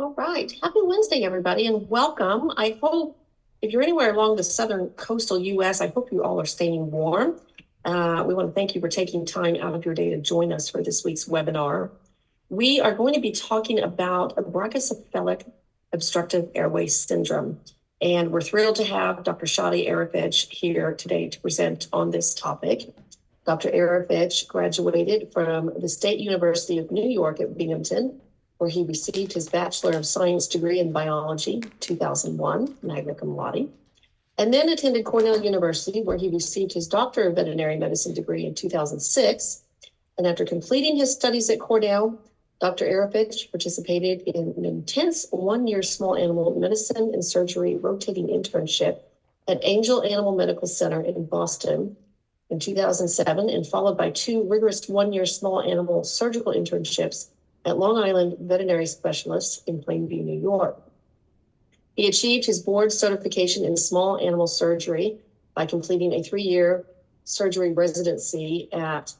All right. Happy Wednesday, everybody, and welcome. I hope if you're anywhere along the southern coastal U.S., I hope you all are staying warm. We want to thank you for taking time out of your day to join us for this week's webinar. We are going to be talking about brachycephalic obstructive airway syndrome, and we're thrilled to have Dr. Shadi Arifej here today to present on this topic. Dr. Arifej graduated from the State University of New York at Binghamton, where he received his Bachelor of Science degree in biology, 2001, magna cum laude, and then attended Cornell University, where he received his Doctor of Veterinary Medicine degree in 2006. And after completing his studies at Cornell, Dr. Arifej participated in an intense one-year small animal medicine and surgery rotating internship at Angel Animal Medical Center in Boston in 2007, and followed by two rigorous one-year small animal surgical internships at Long Island Veterinary Specialists in Plainview, New York. He achieved his board certification in small animal surgery by completing a 3-year surgery residency at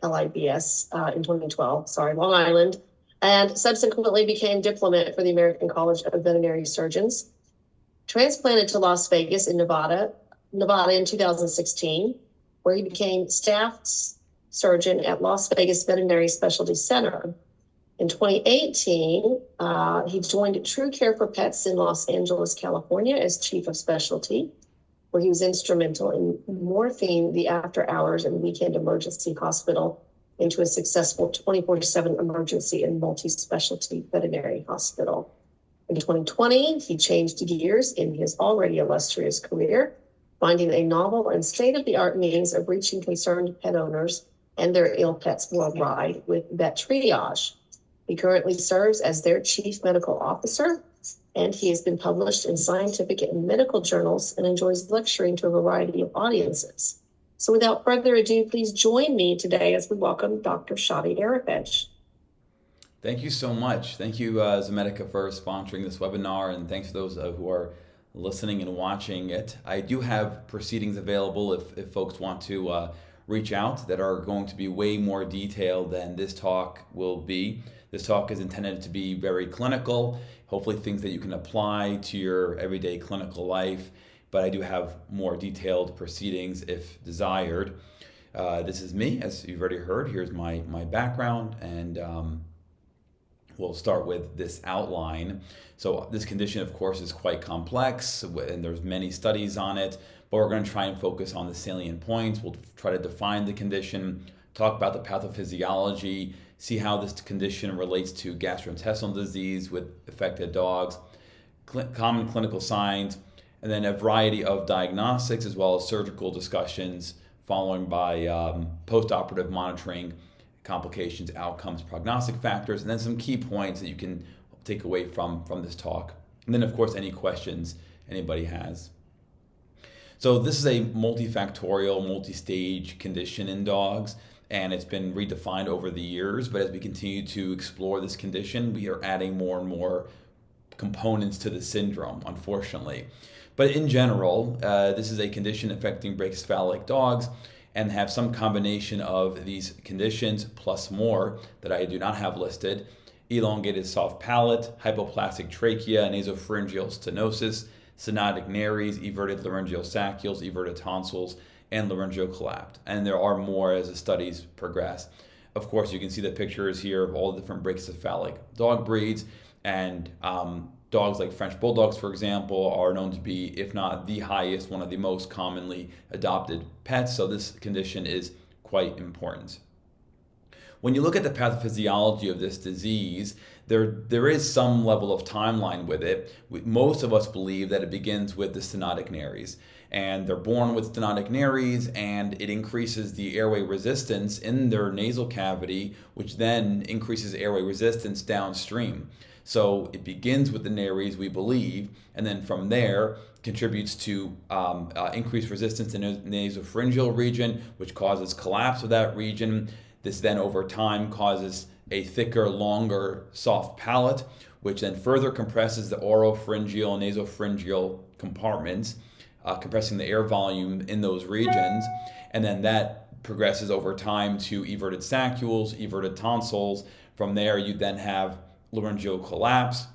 LIBS in 2012, Long Island, and subsequently became diplomat for the American College of Veterinary Surgeons. Transplanted to Las Vegas in Nevada in 2016, where he became staff surgeon at Las Vegas Veterinary Specialty Center. In 2018, he joined True Care for Pets in Los Angeles, California as chief of specialty, where he was instrumental in morphing the after-hours and weekend emergency hospital into a successful 24/7 emergency and multi-specialty veterinary hospital. In 2020, he changed gears in his already illustrious career, finding a novel and state-of-the-art means of reaching concerned pet owners and their ill pets worldwide with Vet Triage. He currently serves as their chief medical officer, and he has been published in scientific and medical journals and enjoys lecturing to a variety of audiences. So without further ado, please join me today as we welcome Dr. Shadi Arifej. Thank you so much. Thank you, Zomedica, for sponsoring this webinar, and thanks to those who are listening and watching it. I do have proceedings available if folks want to reach out that are going to be way more detailed than this talk will be. This talk is intended to be very clinical, hopefully things that you can apply to your everyday clinical life, but I do have more detailed proceedings if desired. This is me, as you've already heard. Here's my background, and we'll start with this outline. So this condition, of course, is quite complex, and there's many studies on it, but we're going to try and focus on the salient points. We'll try to define the condition, talk about the pathophysiology, see how this condition relates to gastrointestinal disease with affected dogs, common clinical signs, and then a variety of diagnostics as well as surgical discussions, following by post-operative monitoring, complications, outcomes, prognostic factors, and then some key points that you can take away from this talk. And then, of course, any questions anybody has. So this is a multifactorial, multi-stage condition in dogs, and it's been redefined over the years. But as we continue to explore this condition, we are adding more and more components to the syndrome, unfortunately. But in general, this is a condition affecting brachycephalic dogs and have some combination of these conditions plus more that I do not have listed: elongated soft palate, hypoplastic trachea, nasopharyngeal stenosis, stenotic nares, everted laryngeal saccules, everted tonsils, and laryngeal collapse. And there are more as the studies progress. Of course, you can see the pictures here of all the different brachycephalic dog breeds, and dogs like French Bulldogs, for example, are known to be, if not the highest, one of the most commonly adopted pets. So this condition is quite important. When you look at the pathophysiology of this disease, there is some level of timeline with it. Most of us believe that it begins with the stenotic nares, and they're born with stenotic nares, and it increases the airway resistance in their nasal cavity, which then increases airway resistance downstream. So it begins with the nares, we believe, and then from there contributes to increased resistance in the nasopharyngeal region, which causes collapse of that region. This then over time causes a thicker, longer, soft palate, which then further compresses the oropharyngeal and nasopharyngeal compartments, compressing the air volume in those regions. And then that progresses over time to everted saccules, everted tonsils. From there, you then have laryngeal collapse,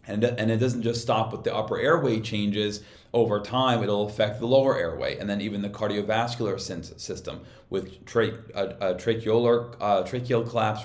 And it doesn't just stop with the upper airway changes. Over time, it'll affect the lower airway, and then even the cardiovascular system with tracheal collapse,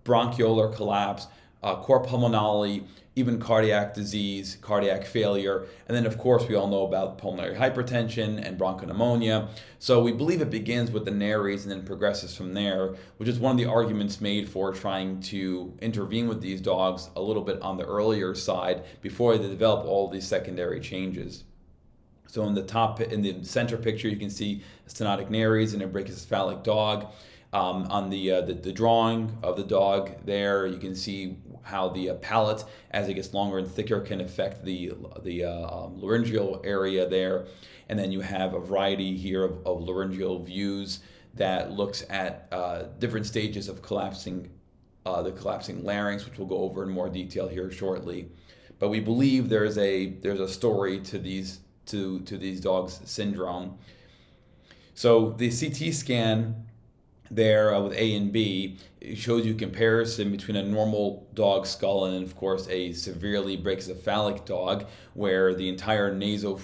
bronchiolar collapse, cor pulmonale, even cardiac disease, cardiac failure, and then of course we all know about pulmonary hypertension and bronchopneumonia. So we believe it begins with the nares and then progresses from there, which is one of the arguments made for trying to intervene with these dogs a little bit on the earlier side before they develop all these secondary changes. So in the center picture, you can see a stenotic nares and a brachycephalic dog. On the drawing of the dog there, you can see how the palate, as it gets longer and thicker, can affect the laryngeal area there. And then you have a variety here of laryngeal views that looks at different stages of collapsing, the collapsing larynx, which we'll go over in more detail here shortly. But we believe there's a story to these dogs' syndrome. So the CT scan there with A and B, it shows you comparison between a normal dog skull and of course a severely brachycephalic dog, where the entire nasal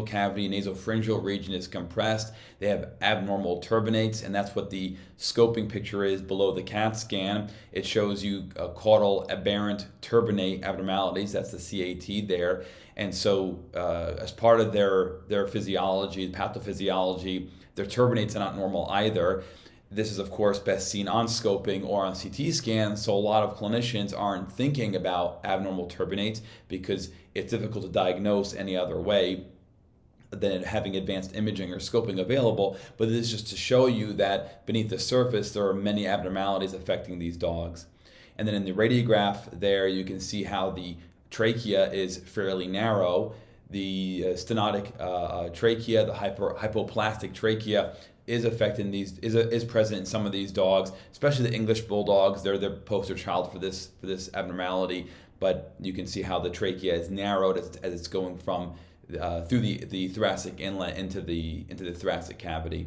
cavity, nasopharyngeal region is compressed. They have abnormal turbinates, and that's what the scoping picture is below the CAT scan. It shows you caudal aberrant turbinate abnormalities. That's the CAT there. And so as part of their physiology, pathophysiology, their turbinates are not normal either. This is, of course, best seen on scoping or on CT scans, so a lot of clinicians aren't thinking about abnormal turbinates because it's difficult to diagnose any other way than having advanced imaging or scoping available. But this is just to show you that beneath the surface, there are many abnormalities affecting these dogs. And then in the radiograph there, you can see how the trachea is fairly narrow. The stenotic trachea, the hypoplastic trachea, is present in some of these dogs, especially the English bulldogs. They're the poster child for this abnormality. But you can see how the trachea is narrowed as it's going from through the thoracic inlet into the thoracic cavity.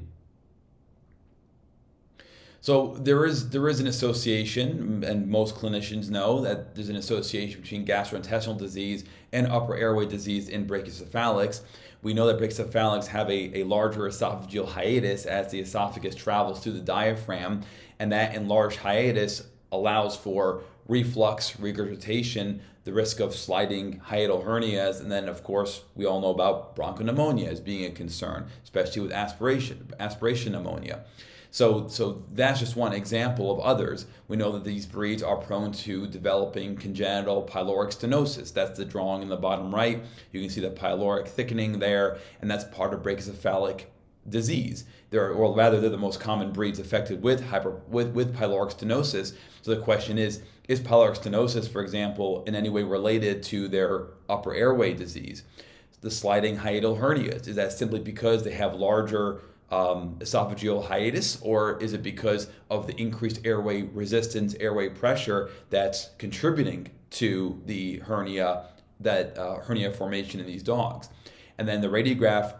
So there is an association, and most clinicians know that there's an association between gastrointestinal disease and upper airway disease in brachycephalics. We know that brachycephalics have a larger esophageal hiatus as the esophagus travels through the diaphragm, and that enlarged hiatus allows for reflux, regurgitation, the risk of sliding hiatal hernias, and then of course we all know about bronchopneumonia as being a concern, especially with aspiration pneumonia. So that's just one example of others. We know that these breeds are prone to developing congenital pyloric stenosis. That's the drawing in the bottom right. You can see the pyloric thickening there, and that's part of brachycephalic disease. They're the most common breeds affected with pyloric stenosis. So the question is pyloric stenosis, for example, in any way related to their upper airway disease? The sliding hiatal hernias, is that simply because they have larger esophageal hiatus, or is it because of the increased airway resistance, airway pressure that's contributing to the hernia formation in these dogs? And then the radiograph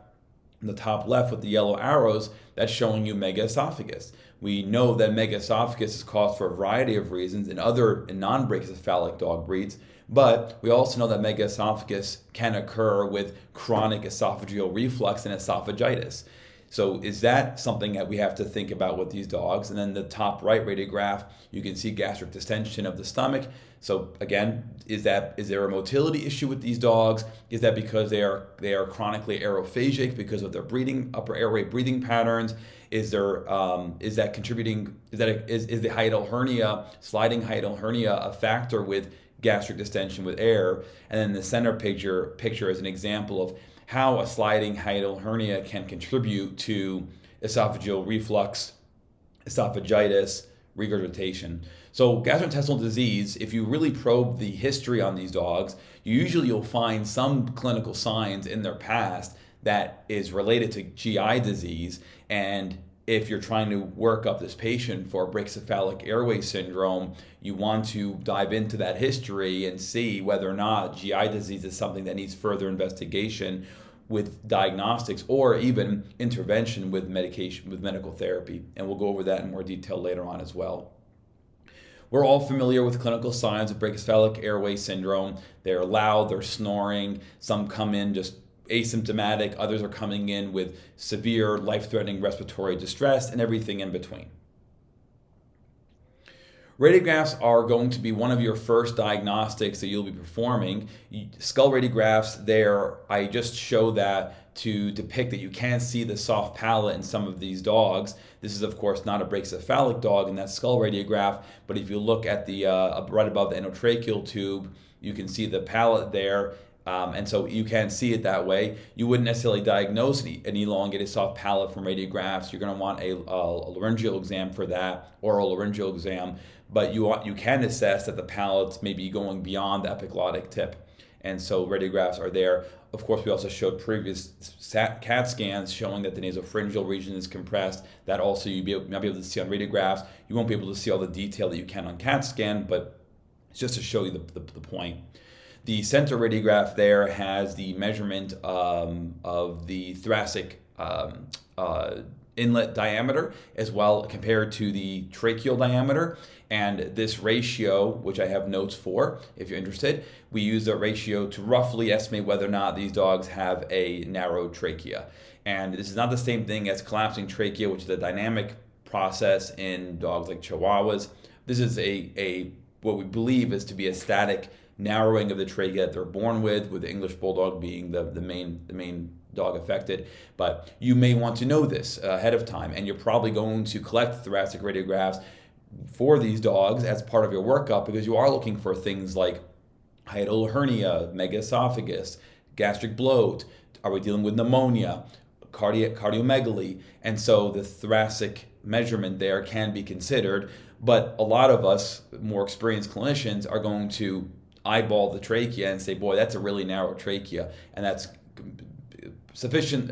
in the top left with the yellow arrows, that's showing you megaesophagus. We know that megaesophagus is caused for a variety of reasons in non-brachycephalic dog breeds, but we also know that megaesophagus can occur with chronic esophageal reflux and esophagitis. So is that something that we have to think about with these dogs? And then the top right radiograph, you can see gastric distension of the stomach. So again, is there a motility issue with these dogs? Is that because they are chronically aerophagic because of their upper airway breathing patterns? Is the hiatal hernia, sliding hiatal hernia, a factor with gastric distension with air? And then the center picture is an example of how a sliding hiatal hernia can contribute to esophageal reflux, esophagitis, regurgitation. So gastrointestinal disease, if you really probe the history on these dogs, you'll find some clinical signs in their past that is related to GI disease. And if you're trying to work up this patient for brachycephalic airway syndrome, you want to dive into that history and see whether or not GI disease is something that needs further investigation with diagnostics or even intervention with medication, with medical therapy. And we'll go over that in more detail later on as well. We're all familiar with clinical signs of brachycephalic airway syndrome. They're loud, they're snoring, some come in just asymptomatic, others are coming in with severe life-threatening respiratory distress, and everything in between. Radiographs are going to be one of your first diagnostics that you'll be performing. Skull radiographs there, I just show that to depict that you can see the soft palate in some of these dogs. This is of course not a brachycephalic dog in that skull radiograph, but if you look at the right above the endotracheal tube, you can see the palate there. And so you can see it that way. You wouldn't necessarily diagnose an elongated soft palate from radiographs. You're going to want a laryngeal exam for that, oral laryngeal exam. But you can assess that the palate may be going beyond the epiglottic tip. And so radiographs are there. Of course, we also showed previous CAT scans showing that the nasopharyngeal region is compressed. That also you'll not be able to see on radiographs. You won't be able to see all the detail that you can on CAT scan, but it's just to show you the point. The center radiograph there has the measurement of the thoracic inlet diameter as well compared to the tracheal diameter. And this ratio, which I have notes for if you're interested, we use the ratio to roughly estimate whether or not these dogs have a narrow trachea. And this is not the same thing as collapsing trachea, which is a dynamic process in dogs like Chihuahuas. This is a what we believe is to be a static narrowing of the trachea that they're born with the English Bulldog being the main dog affected. But you may want to know this ahead of time, and you're probably going to collect thoracic radiographs for these dogs as part of your workup because you are looking for things like hiatal hernia, megaesophagus, gastric bloat. Are we dealing with pneumonia, cardiomegaly? And so the thoracic measurement there can be considered, but a lot of us more experienced clinicians are going to eyeball the trachea and say, boy, that's a really narrow trachea, and that's sufficient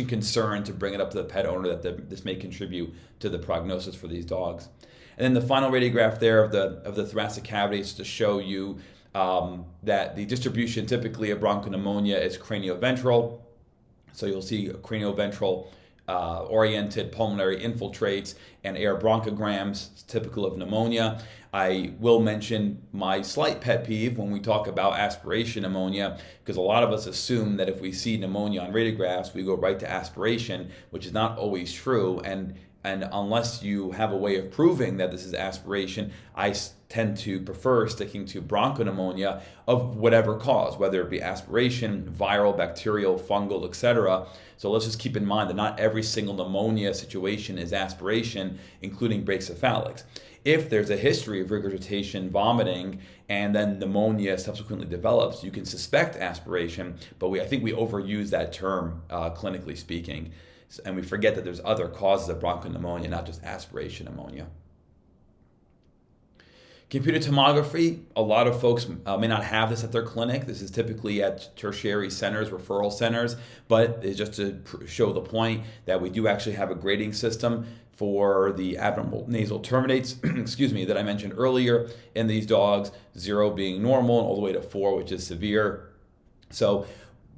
concern to bring it up to the pet owner that this may contribute to the prognosis for these dogs. And then the final radiograph there of the thoracic cavity is to show you that the distribution typically of bronchopneumonia is cranioventral. So you'll see cranioventral oriented pulmonary infiltrates and air bronchograms typical of pneumonia. I will mention my slight pet peeve when we talk about aspiration pneumonia, because a lot of us assume that if we see pneumonia on radiographs, we go right to aspiration, which is not always true. And unless you have a way of proving that this is aspiration, I tend to prefer sticking to bronchopneumonia of whatever cause, whether it be aspiration, viral, bacterial, fungal, etc. So let's just keep in mind that not every single pneumonia situation is aspiration, including brachycephalics. If there's a history of regurgitation, vomiting, and then pneumonia subsequently develops, you can suspect aspiration, but I think we overuse that term clinically speaking. And we forget that there's other causes of bronchopneumonia, not just aspiration pneumonia. Computer tomography, a lot of folks may not have this at their clinic. This is typically at tertiary centers, referral centers, but it's just to show the point that we do actually have a grading system for the abdominal nasal terminates, that I mentioned earlier in these dogs, 0 being normal and all the way to 4, which is severe. So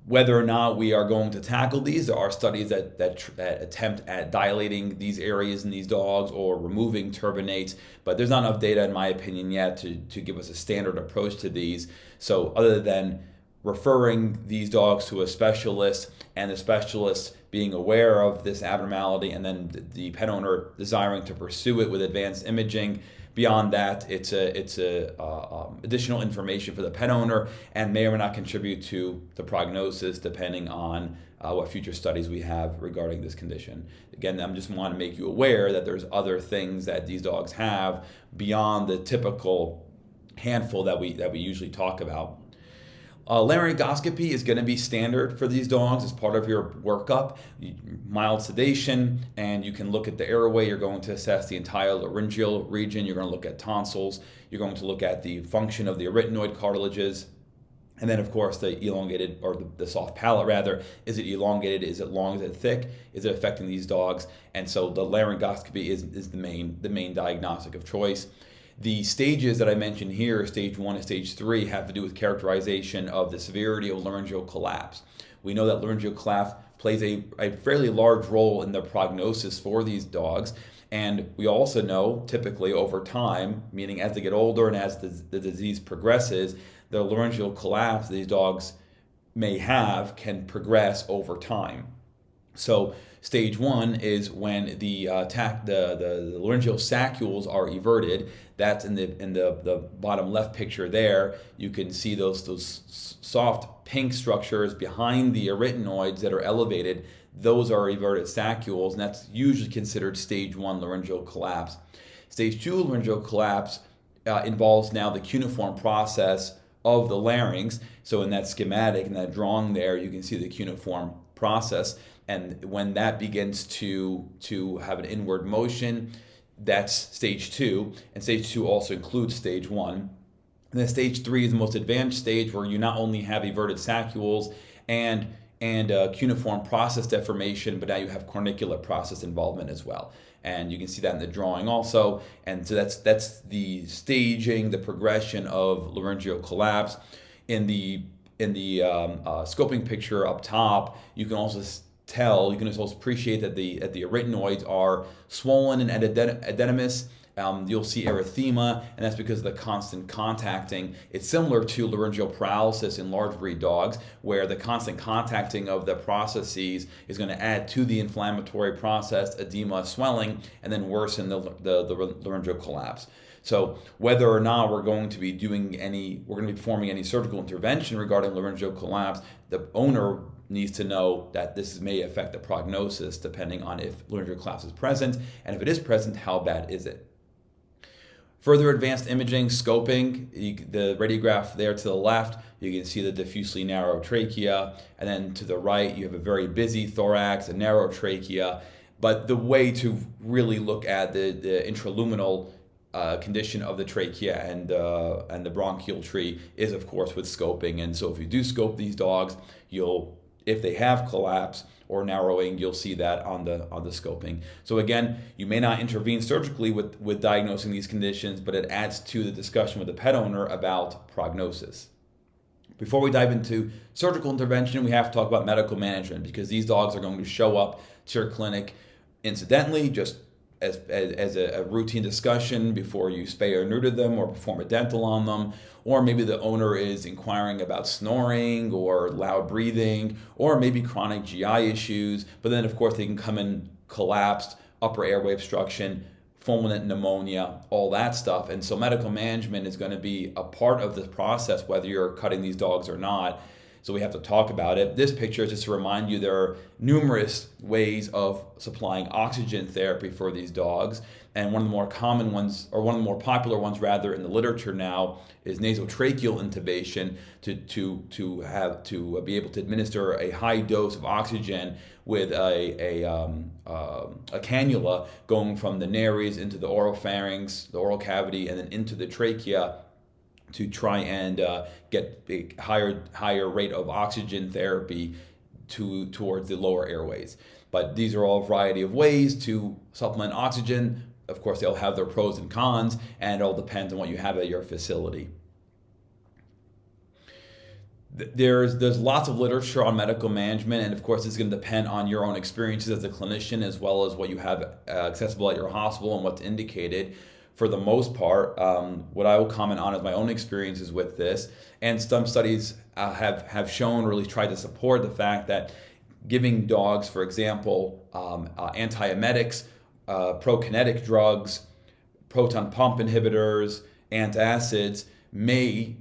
whether or not we are going to tackle these, there are studies that attempt at dilating these areas in these dogs or removing turbinates, but there's not enough data, in my opinion, yet to give us a standard approach to these. So other than referring these dogs to a specialist and the specialist being aware of this abnormality and then the pet owner desiring to pursue it with advanced imaging, beyond that, it's additional information for the pet owner and may or may not contribute to the prognosis depending on what future studies we have regarding this condition. Again, I just want to make you aware that there's other things that these dogs have beyond the typical handful that we usually talk about. Laryngoscopy is going to be standard for these dogs as part of your workup. Mild sedation, and you can look at the airway. You're going to assess the entire laryngeal region. You're going to look at tonsils. You're going to look at the function of the arytenoid cartilages. And then, of course, the elongated, or the soft palate rather, is it elongated? Is it long? Is it thick? Is it affecting these dogs? And so the laryngoscopy is the main diagnostic of choice. The stages that I mentioned here, stage 1 and stage 3, have to do with characterization of the severity of laryngeal collapse. We know that laryngeal collapse plays a fairly large role in the prognosis for these dogs. And we also know, typically over time, meaning as they get older and as the disease progresses, the laryngeal collapse these dogs may have can progress over time. So stage one is when the laryngeal saccules are everted. That's in the bottom left picture there. You can see those soft pink structures behind the arytenoids that are elevated. Those are everted saccules, and that's usually considered stage one laryngeal collapse. Stage two laryngeal collapse involves now the cuneiform process of the larynx. So in that schematic, in that drawing there, you can see the cuneiform process. And when that begins to have an inward motion, that's stage two. And stage two also includes stage one. And then stage three is the most advanced stage, where you not only have everted saccules and cuneiform process deformation, but now you have corniculate process involvement as well. And you can see that in the drawing also. And so that's the staging, the progression of laryngeal collapse. In the scoping picture up top, you can also appreciate that the arytenoids are swollen and edematous. You'll see erythema, and that's because of the constant contacting. It's similar to laryngeal paralysis in large breed dogs, where the constant contacting of the processes is going to add to the inflammatory process, edema, swelling, and then worsen the laryngeal collapse. So whether or not we're going to be performing any surgical intervention regarding laryngeal collapse, the owner needs to know that this may affect the prognosis depending on if laryngeal collapse is present, and if it is present, how bad is it? Further advanced imaging, scoping, the radiograph there to the left, you can see the diffusely narrow trachea, and then to the right, you have a very busy thorax, a narrow trachea. But the way to really look at the intraluminal condition of the trachea and the bronchial tree is, of course, with scoping. And so if you do scope these dogs, if they have collapse or narrowing, you'll see that on the scoping. So again, you may not intervene surgically with diagnosing these conditions, but it adds to the discussion with the pet owner about prognosis. Before we dive into surgical intervention, we have to talk about medical management, because these dogs are going to show up to your clinic incidentally, just as a routine discussion before you spay or neuter them or perform a dental on them. Or maybe the owner is inquiring about snoring or loud breathing, or maybe chronic GI issues. But then, of course, they can come in collapsed, upper airway obstruction, fulminant pneumonia, all that stuff. And so medical management is going to be a part of the process, whether you're cutting these dogs or not. So we have to talk about it. This picture is just to remind you there are numerous ways of supplying oxygen therapy for these dogs. And one of the more common ones, or one of the more popular ones rather, in the literature now is nasotracheal intubation, to be able to administer a high dose of oxygen with a cannula going from the nares into the oropharynx, the oral cavity, and then into the trachea, to try and get a higher rate of oxygen therapy towards the lower airways. But these are all a variety of ways to supplement oxygen. Of course, they'll have their pros and cons, and it all depends on what you have at your facility. There's lots of literature on medical management, and of course it's going to depend on your own experiences as a clinician, as well as what you have accessible at your hospital and what's indicated. For the most part, what I will comment on is my own experiences with this, and some studies have shown, or at least tried to support the fact that giving dogs, for example, antiemetics, prokinetic drugs, proton pump inhibitors, antacids may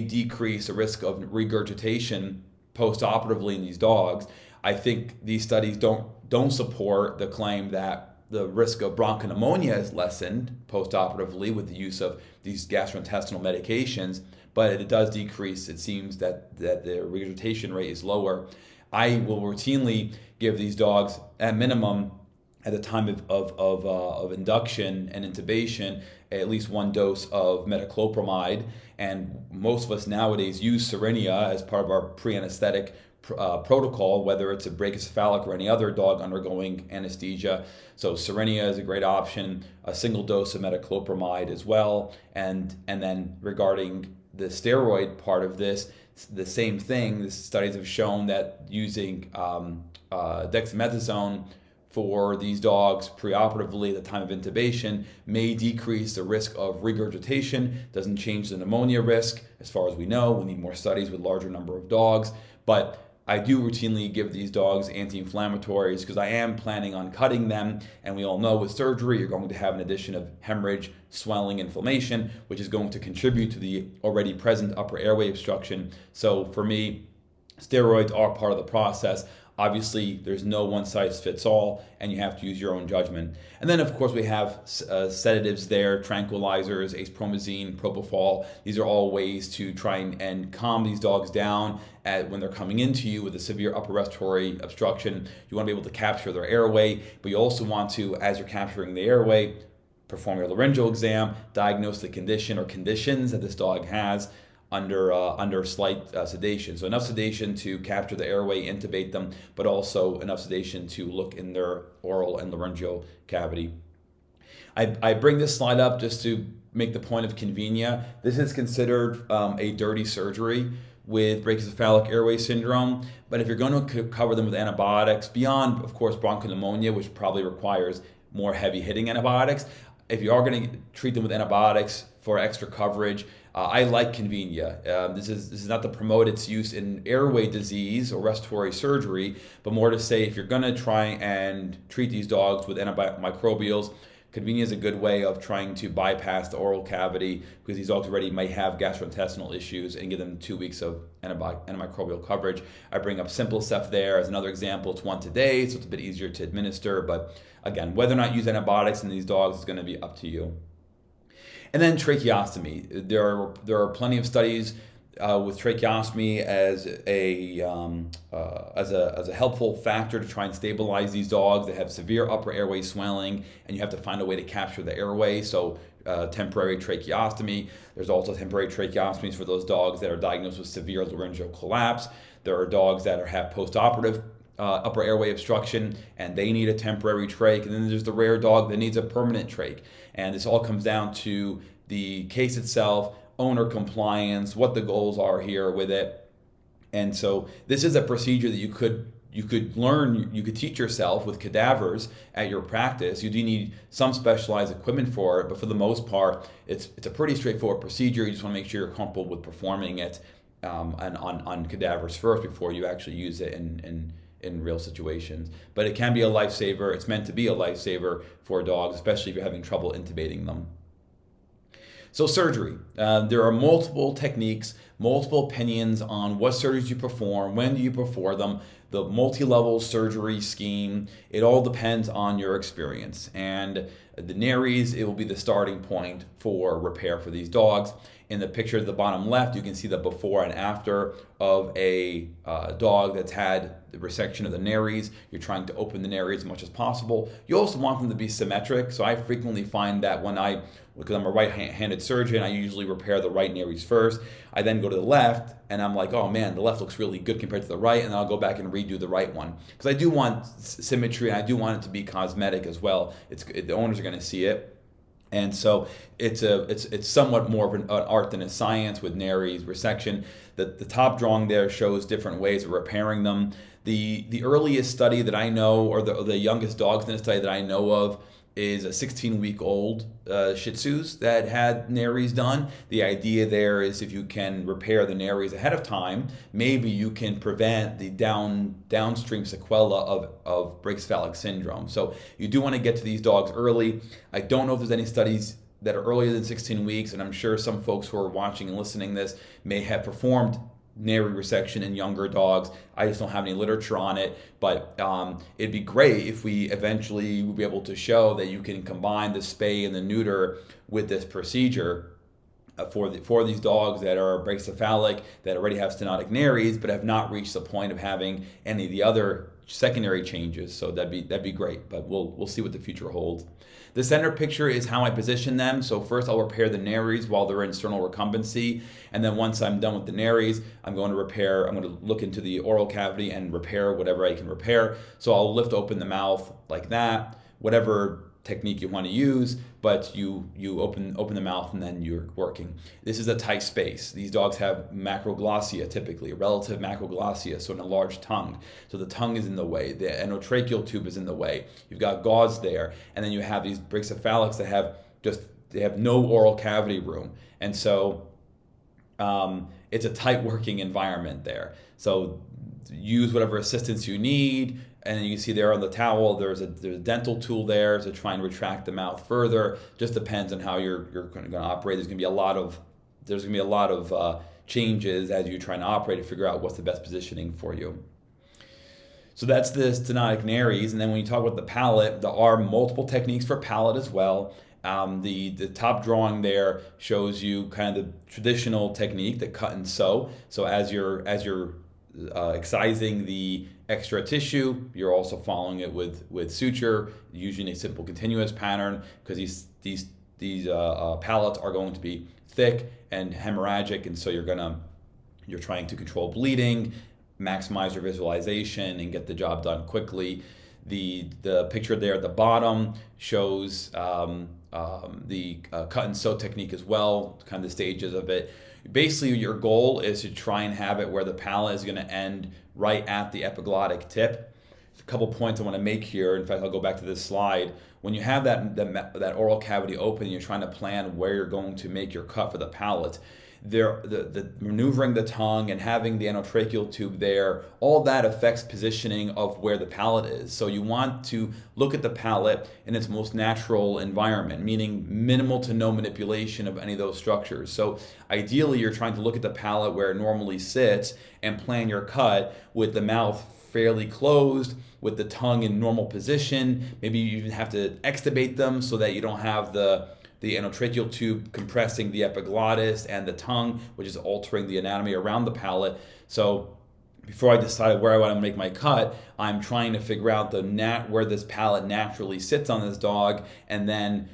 decrease the risk of regurgitation post-operatively in these dogs. I think these studies don't support the claim that the risk of bronchopneumonia is lessened post-operatively with the use of these gastrointestinal medications, but it does decrease. It seems that the regurgitation rate is lower. I will routinely give these dogs, at minimum, at the time of induction and intubation, at least one dose of metoclopramide, and most of us nowadays use Cerenia as part of our pre-anesthetic protocol, whether it's a Brachycephalic or any other dog undergoing anesthesia. So Cerenia is a great option, a single dose of metoclopramide as well. And then regarding the steroid part of this, the same thing. The studies have shown that using dexamethasone for these dogs preoperatively at the time of intubation may decrease the risk of regurgitation, doesn't change the pneumonia risk. As far as we know, we need more studies with larger number of dogs, but I do routinely give these dogs anti-inflammatories because I am planning on cutting them, and we all know with surgery you're going to have an addition of hemorrhage, swelling, inflammation, which is going to contribute to the already present upper airway obstruction. So for me, steroids are part of the process. Obviously, there's no one size fits all, and you have to use your own judgment. And then, of course, we have sedatives there, tranquilizers, acepromazine, propofol. These are all ways to try and calm these dogs down when they're coming into you with a severe upper respiratory obstruction. You want to be able to capture their airway, but you also want to, as you're capturing the airway, perform your laryngeal exam, diagnose the condition or conditions that this dog has under slight sedation. So enough sedation to capture the airway, intubate them, but also enough sedation to look in their oral and laryngeal cavity. I bring this slide up just to make the point of convenience. This is considered a dirty surgery with brachycephalic airway syndrome, but if you're going to cover them with antibiotics, beyond, of course, bronchopneumonia, which probably requires more heavy hitting antibiotics, if you are going to treat them with antibiotics for extra coverage, I like convenia. This is not to promote its use in airway disease or respiratory surgery, but more to say if you're going to try and treat these dogs with antimicrobials, convenia is a good way of trying to bypass the oral cavity because these dogs already may have gastrointestinal issues, and give them 2 weeks of antimicrobial coverage. I bring up Simple Stuff there as another example. It's once a day, so it's a bit easier to administer, but again, whether or not you use antibiotics in these dogs is going to be up to you. And then tracheostomy. There are plenty of studies with tracheostomy as a helpful factor to try and stabilize these dogs that have severe upper airway swelling, and you have to find a way to capture the airway. So temporary tracheostomy. There's also temporary tracheostomies for those dogs that are diagnosed with severe laryngeal collapse. There are dogs that have postoperative upper airway obstruction, and they need a temporary trach. And then there's the rare dog that needs a permanent trach. And this all comes down to the case itself, owner compliance, what the goals are here with it. And so this is a procedure that you could learn, you could teach yourself with cadavers at your practice. You do need some specialized equipment for it, but for the most part, it's a pretty straightforward procedure. You just want to make sure you're comfortable with performing it on cadavers first before you actually use it in real situations. But it can be a lifesaver. It's meant to be a lifesaver for dogs, especially if you're having trouble intubating them. So surgery. There are multiple techniques, multiple opinions on what surgeries you perform, when do you perform them, the multi-level surgery scheme. It all depends on your experience. And the nares, it will be the starting point for repair for these dogs. In the picture at the bottom left, you can see the before and after of a dog that's had the resection of the nares. You're trying to open the nares as much as possible. You also want them to be symmetric. So I frequently find that because I'm a right-handed surgeon, I usually repair the right nares first. I then go to the left, and I'm like, oh man, the left looks really good compared to the right, and then I'll go back and redo the right one. Because I do want symmetry, and I do want it to be cosmetic as well. The owners are going to see it. And so it's somewhat more of an art than a science with nares resection. The top drawing there shows different ways of repairing them. The earliest study that I know, or the youngest dogs in the study that I know of, is a 16-week-old Shih Tzus that had nares done. The idea there is if you can repair the nares ahead of time, maybe you can prevent the downstream sequela of Brachycephalic syndrome. So you do want to get to these dogs early. I don't know if there's any studies that are earlier than 16 weeks, and I'm sure some folks who are watching and listening to this may have performed nares resection in younger dogs. I just don't have any literature on it, but it'd be great if we eventually would be able to show that you can combine the spay and the neuter with this procedure for these dogs that are brachycephalic, that already have stenotic nares, but have not reached the point of having any of the other secondary changes. So that'd be great, but we'll see what the future holds. The center picture is how I position them. So first I'll repair the nares while they're in sternal recumbency, and then once I'm done with the nares, I'm going to look into the oral cavity and repair whatever I can repair. So I'll lift open the mouth like that. Whatever technique you want to use, but you open the mouth and then you're working. This is a tight space. These dogs have macroglossia, typically relative macroglossia, so an enlarged tongue. So the tongue is in the way. The endotracheal tube is in the way. You've got gauze there, and then you have these brachycephalics that have no oral cavity room, and so it's a tight working environment there. So use whatever assistance you need. And you can see there on the towel, there's a dental tool there to try and retract the mouth further. Just depends on how you're going to operate. There's going to be a lot of changes as you try to operate to figure out what's the best positioning for you. So that's the stenotic nares. And then when you talk about the palate, there are multiple techniques for palate as well. The top drawing there shows you kind of the traditional technique, the cut and sew. So as you're excising the extra tissue, you're also following it with suture, using a simple continuous pattern, because these palates are going to be thick and hemorrhagic, and so you're trying to control bleeding, maximize your visualization, and get the job done quickly. The picture there at the bottom shows the cut and sew technique as well, kind of the stages of it. Basically, your goal is to try and have it where the palate is going to end right at the epiglottic tip. There's a couple points I want to make here. In fact, I'll go back to this slide. When you have that oral cavity open and you're trying to plan where you're going to make your cut for the palate, the maneuvering the tongue and having the endotracheal tube there, all that affects positioning of where the palate is. So you want to look at the palate in its most natural environment, meaning minimal to no manipulation of any of those structures. So ideally, you're trying to look at the palate where it normally sits and plan your cut with the mouth fairly closed, with the tongue in normal position. Maybe you even have to extubate them so that you don't have the endotracheal tube compressing the epiglottis and the tongue, which is altering the anatomy around the palate. So before I decide where I want to make my cut, I'm trying to figure out where this palate naturally sits on this dog, and then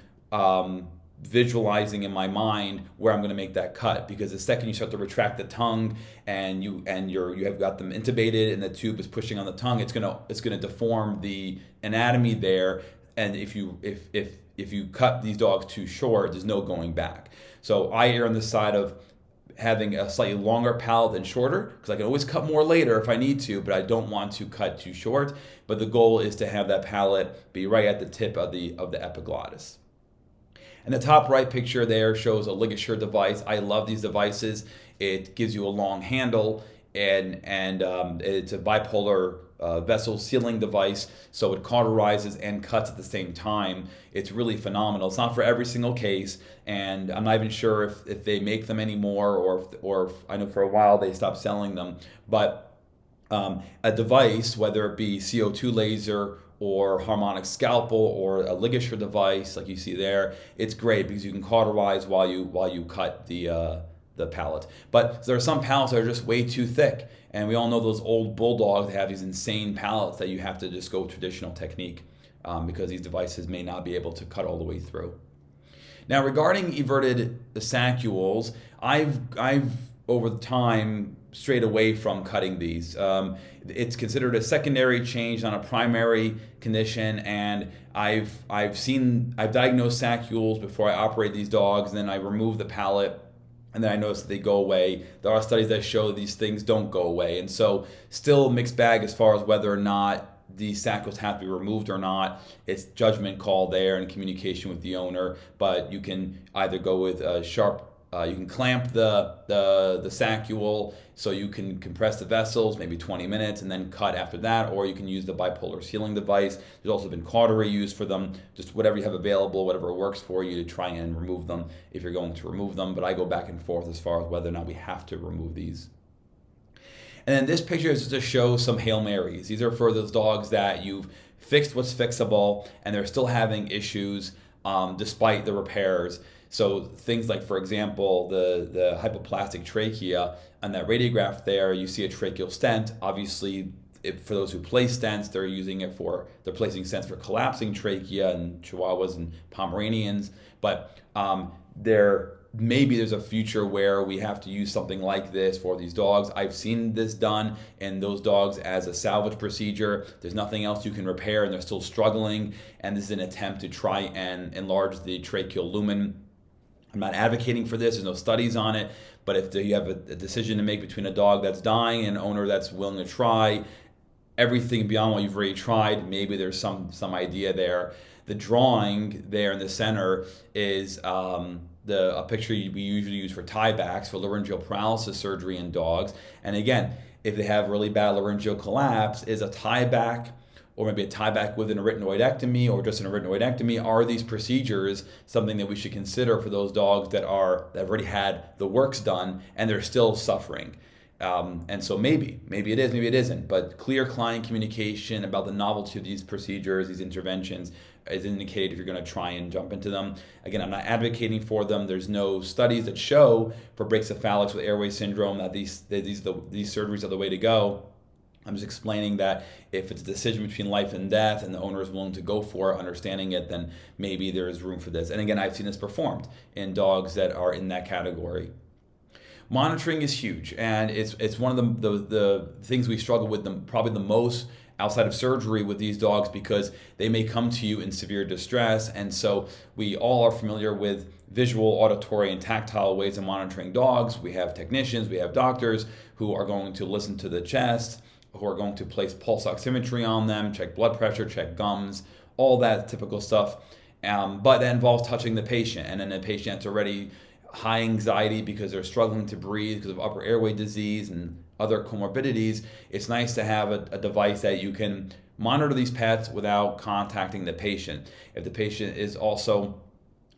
visualizing in my mind where I'm going to make that cut. Because the second you start to retract the tongue and you have got them intubated and the tube is pushing on the tongue, it's going to deform the anatomy there. And if you cut these dogs too short, there's no going back. So I err on the side of having a slightly longer palate than shorter, because I can always cut more later if I need to, but I don't want to cut too short. But the goal is to have that palate be right at the tip of the epiglottis. And the top right picture there shows a ligature device. I love these devices. It gives you a long handle, and it's a bipolar vessel sealing device, so it cauterizes and cuts at the same time. It's really phenomenal. It's not for every single case, and I'm not even sure if they make them anymore, or if I know for a while they stopped selling them. But a device, whether it be CO2 laser or harmonic scalpel or a ligature device like you see there, it's great because you can cauterize while you cut the palate. But there are some palates that are just way too thick, and we all know those old bulldogs that have these insane palates that you have to just go traditional technique because these devices may not be able to cut all the way through. Now, regarding everted saccules, I've over the time strayed away from cutting these. It's considered a secondary change on a primary condition, and I've diagnosed saccules before I operate these dogs, and then I remove the palate, and then I notice that they go away. There are studies that show these things don't go away, and so still mixed bag as far as whether or not these saccules have to be removed or not. It's judgment call there and communication with the owner, but you can either go with a sharp, you can clamp the saccule so you can compress the vessels, maybe 20 minutes, and then cut after that, or you can use the bipolar sealing device. There's also been cautery used for them, just whatever you have available, whatever works for you to try and remove them if you're going to remove them. But I go back and forth as far as whether or not we have to remove these. And then this picture is just to show some Hail Marys. These are for those dogs that you've fixed what's fixable and they're still having issues despite the repairs. So things like, for example, the hypoplastic trachea, on that radiograph there, you see a tracheal stent. Obviously, for those who place stents, they're placing stents for collapsing trachea in Chihuahuas and Pomeranians. But maybe there's a future where we have to use something like this for these dogs. I've seen this done in those dogs as a salvage procedure. There's nothing else you can repair and they're still struggling, and this is an attempt to try and enlarge the tracheal lumen. I'm not advocating for this, there's no studies on it, but if you have a decision to make between a dog that's dying and an owner that's willing to try everything beyond what you've already tried, maybe there's some idea there. The drawing there in the center is a picture we usually use for tiebacks for laryngeal paralysis surgery in dogs. And again, if they have really bad laryngeal collapse, is a tieback or maybe a tieback with an arytenoidectomy or just an arytenoidectomy, are these procedures something that we should consider for those dogs that have already had the works done and they're still suffering? And so maybe it is, maybe it isn't, but clear client communication about the novelty of these procedures, these interventions, is indicated if you're going to try and jump into them. Again, I'm not advocating for them. There's no studies that show for brachycephalics with airway syndrome that these surgeries are the way to go. I'm just explaining that if it's a decision between life and death and the owner is willing to go for it, understanding it, then maybe there is room for this. And again, I've seen this performed in dogs that are in that category. Monitoring is huge, and it's one of the things we struggle with probably the most outside of surgery with these dogs, because they may come to you in severe distress. And so we all are familiar with visual, auditory, and tactile ways of monitoring dogs. We have technicians, we have doctors who are going to listen to the chest, who are going to place pulse oximetry on them, check blood pressure, check gums, all that typical stuff. But that involves touching the patient, and then the patient's already high anxiety because they're struggling to breathe because of upper airway disease and other comorbidities. It's nice to have a device that you can monitor these pets without contacting the patient. If the patient is also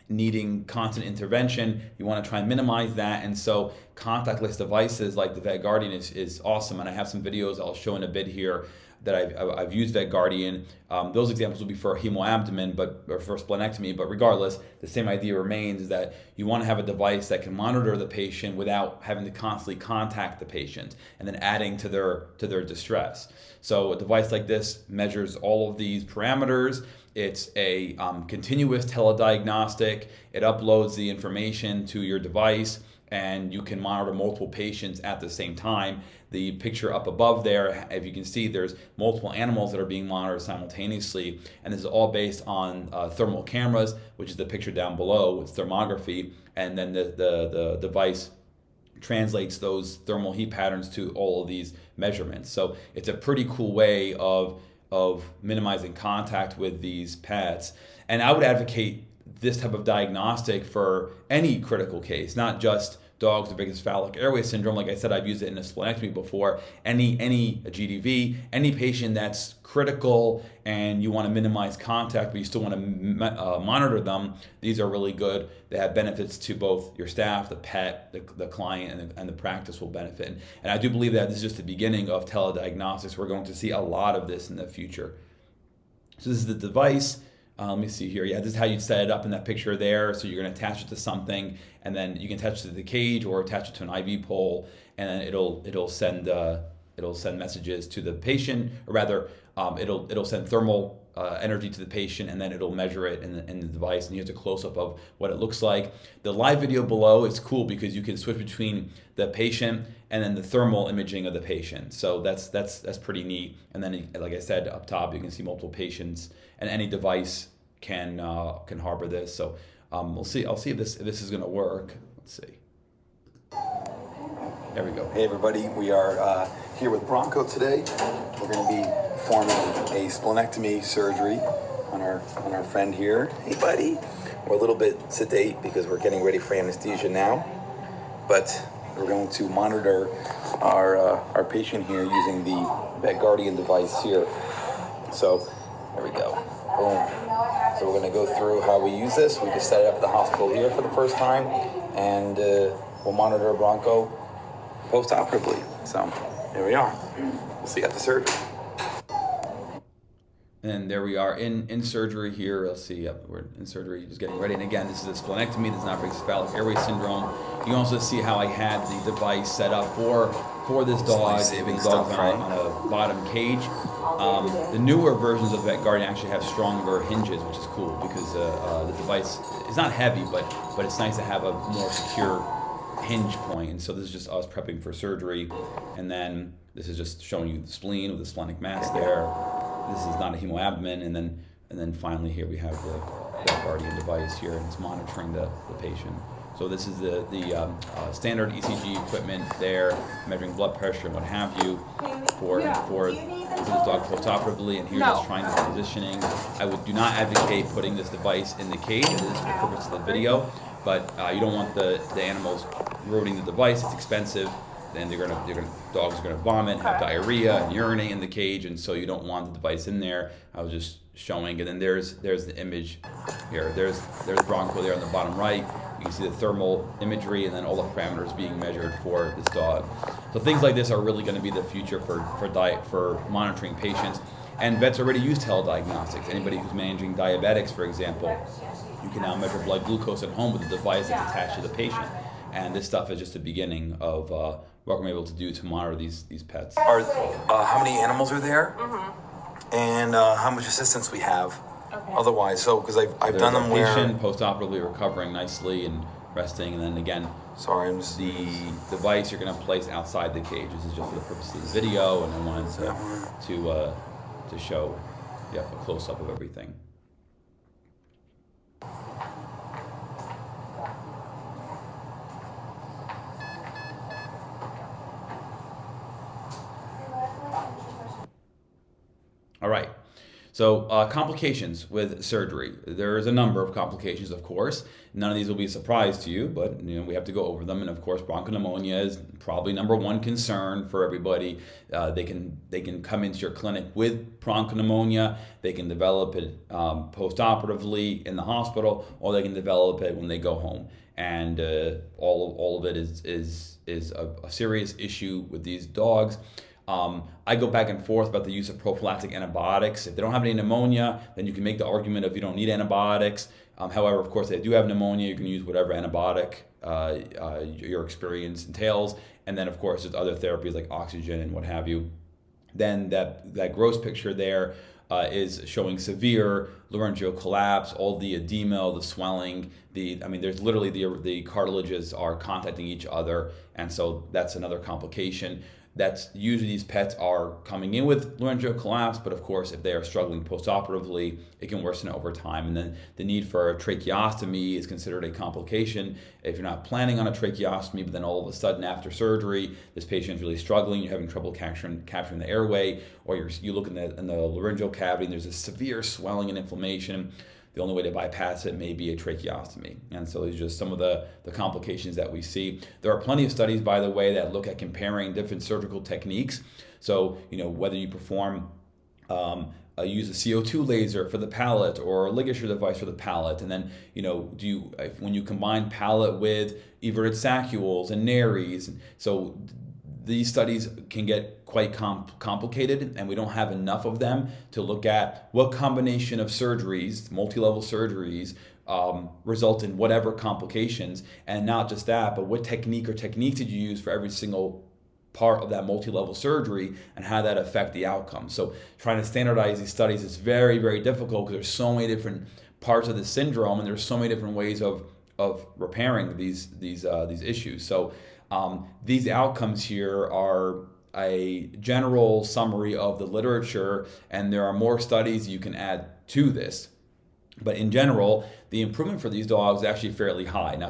needing constant intervention, you want to try and minimize that. And so contactless devices like the VetGuardian is awesome. And I have some videos I'll show in a bit here that I've used VetGuardian. Those examples will be for hemoabdomen, or for splenectomy, but regardless, the same idea remains, is that you want to have a device that can monitor the patient without having to constantly contact the patient and then adding to their distress. So a device like this measures all of these parameters. It's a continuous telediagnostic. It uploads the information to your device, and you can monitor multiple patients at the same time. The picture up above there, if you can see, there's multiple animals that are being monitored simultaneously, and this is all based on thermal cameras, which is the picture down below. It's thermography, and then the device translates those thermal heat patterns to all of these measurements. So it's a pretty cool way of minimizing contact with these pets. And I would advocate this type of diagnostic for any critical case, not just dogs with brachycephalic airway syndrome. Like I said, I've used it in a splenectomy before. Any GDV, any patient that's critical and you want to minimize contact, but you still want to monitor them, these are really good. They have benefits to both your staff, the pet, the client, and the practice will benefit. And I do believe that this is just the beginning of telediagnostics. We're going to see a lot of this in the future. So this is the device. Let me see here. Yeah, this is how you'd set it up in that picture there. So you're going to attach it to something, and then you can attach it to the cage or attach it to an IV pole, and then it'll send messages to the patient, or rather, it'll send thermal energy to the patient, and then it'll measure it in the device, and here's a close-up of what it looks like. The live video below is cool because you can switch between the patient and then the thermal imaging of the patient. So that's pretty neat. And then, like I said, up top you can see multiple patients, and any device can harbor this. So we'll see. I'll see if this is going to work. Let's see. There we go. Hey everybody, we are here with Bronco today. We're going to be performing a splenectomy surgery on our friend here. Hey buddy. We're a little bit sedate because we're getting ready for anesthesia now, but we're going to monitor our patient here using the VetGuardian device here. So there we go. Boom. So we're going to go through how we use this. We just set it up at the hospital here for the first time, and we'll monitor Bronco post-operatively. So here we are. We'll see you at the surgery. And there we are in surgery here. Let's see, yep, we're in surgery, just getting ready. And again, this is a splenectomy. This is not Brachycephalic airway syndrome. You can also see how I had the device set up for this dog. The dog's on a bottom cage. The newer versions of Vet Guardian actually have stronger hinges, which is cool because the device is not heavy, but it's nice to have a more secure hinge point. And so this is just us prepping for surgery. And then this is just showing you the spleen with the splenic mass there. This is not a hemoabdomen, and then finally here we have the Vet Guardian device here, and it's monitoring the patient. So this is the standard ECG equipment there, measuring blood pressure and what have you for this dog postoperatively, and here's just trying the positioning. I do not advocate putting this device in the cage. It is for the purpose of the video, but you don't want the animals ruining the device. It's expensive. Then dogs are gonna vomit, have diarrhea, and urinate in the cage, and so you don't want the device in there. I was just showing, and then there's the image here. There's Bronco there on the bottom right. You can see the thermal imagery, and then all the parameters being measured for this dog. So things like this are really going to be the future for monitoring patients. And vets already use telediagnostics. Anybody who's managing diabetics, for example, you can now measure blood glucose at home with a device that's attached to the patient. And this stuff is just the beginning of what we're able to do to monitor these pets. How many animals are there? And how much assistance we have? Otherwise, so because I've done them where patient post-operatively recovering nicely and resting, and then again, the device you're going to place outside the cage. This is just for the purpose of the video, and I wanted to show a close-up of everything. All right. So complications with surgery. There's a number of complications, of course. None of these will be a surprise to you, but we have to go over them. And of course, bronchopneumonia is probably number one concern for everybody. They can come into your clinic with bronchopneumonia. They can develop it post-operatively in the hospital, or they can develop it when they go home. And all of it is a serious issue with these dogs. I go back and forth about the use of prophylactic antibiotics. If they don't have any pneumonia, then you can make the argument of you don't need antibiotics. However, of course, if they do have pneumonia, you can use whatever antibiotic your experience entails. And then, of course, there's other therapies like oxygen and what have you. Then that gross picture there is showing severe laryngeal collapse, all the edema, the swelling. There's literally the cartilages are contacting each other, and so that's another complication. That's usually these pets are coming in with laryngeal collapse, but of course, if they are struggling post-operatively, it can worsen over time. And then the need for a tracheostomy is considered a complication. If you're not planning on a tracheostomy, but then all of a sudden after surgery, this patient is really struggling, you're having trouble capturing the airway, or you look in the laryngeal cavity and there's a severe swelling and inflammation. The only way to bypass it may be a tracheostomy. And so these are just some of the complications that we see. There are plenty of studies, by the way, that look at comparing different surgical techniques. So, whether you perform use a CO2 laser for the palate or a ligature device for the palate, and then when you combine palate with everted saccules and nares, so these studies can get quite complicated, and we don't have enough of them to look at what combination of surgeries, multi-level surgeries, result in whatever complications. And not just that, but what technique or techniques did you use for every single part of that multi-level surgery, and how that affect the outcome. So trying to standardize these studies is very, very difficult, because there's so many different parts of the syndrome, and there's so many different ways of repairing these issues. So these outcomes here are a general summary of the literature, and there are more studies you can add to this. But in general, the improvement for these dogs is actually fairly high. Now,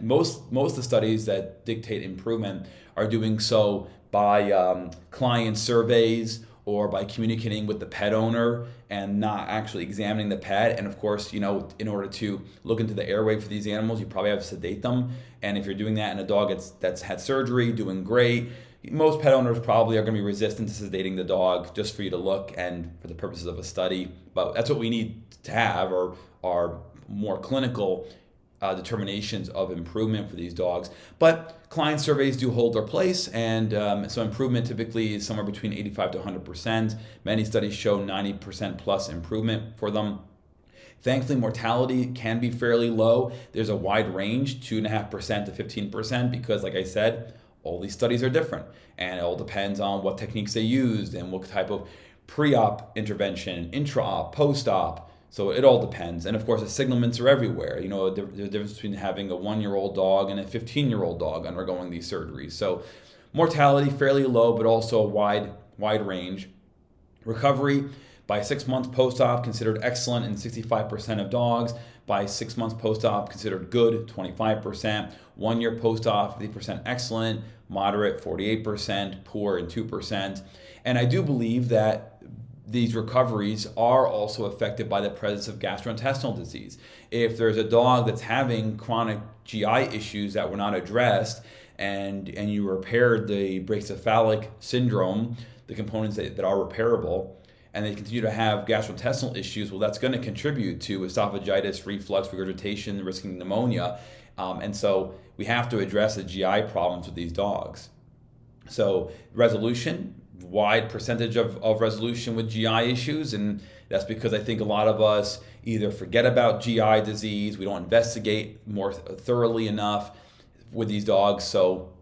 most of the studies that dictate improvement are doing so by client surveys or by communicating with the pet owner and not actually examining the pet. And of course, in order to look into the airway for these animals, you probably have to sedate them. And if you're doing that in a dog that's had surgery, doing great, most pet owners probably are going to be resistant to sedating the dog just for you to look and for the purposes of a study. But that's what we need to have, are more clinical determinations of improvement for these dogs. But client surveys do hold their place, and so improvement typically is somewhere between 85 to 100%. Many studies show 90% plus improvement for them. Thankfully, mortality can be fairly low. There's a wide range, 2.5% to 15%, because like I said, all these studies are different, and it all depends on what techniques they used and what type of pre-op intervention, intra-op, post-op. So it all depends. And of course, the signalments are everywhere. You know, there's a difference between having a 1-year-old dog and a 15-year-old dog undergoing these surgeries. So mortality fairly low, but also a wide range. Recovery by 6 months post-op considered excellent in 65% of dogs. By 6 months post-op considered good, 25%. 1 year post-op, 50% excellent, moderate, 48%, poor, and 2%. And I do believe that these recoveries are also affected by the presence of gastrointestinal disease. If there's a dog that's having chronic GI issues that were not addressed, and you repaired the Brachycephalic syndrome, the components that are repairable, and they continue to have gastrointestinal issues, well, that's going to contribute to esophagitis, reflux, regurgitation, risking pneumonia. And so we have to address the GI problems with these dogs. So resolution, wide percentage of resolution with GI issues, and that's because I think a lot of us either forget about GI disease, we don't investigate more thoroughly enough with these dogs, so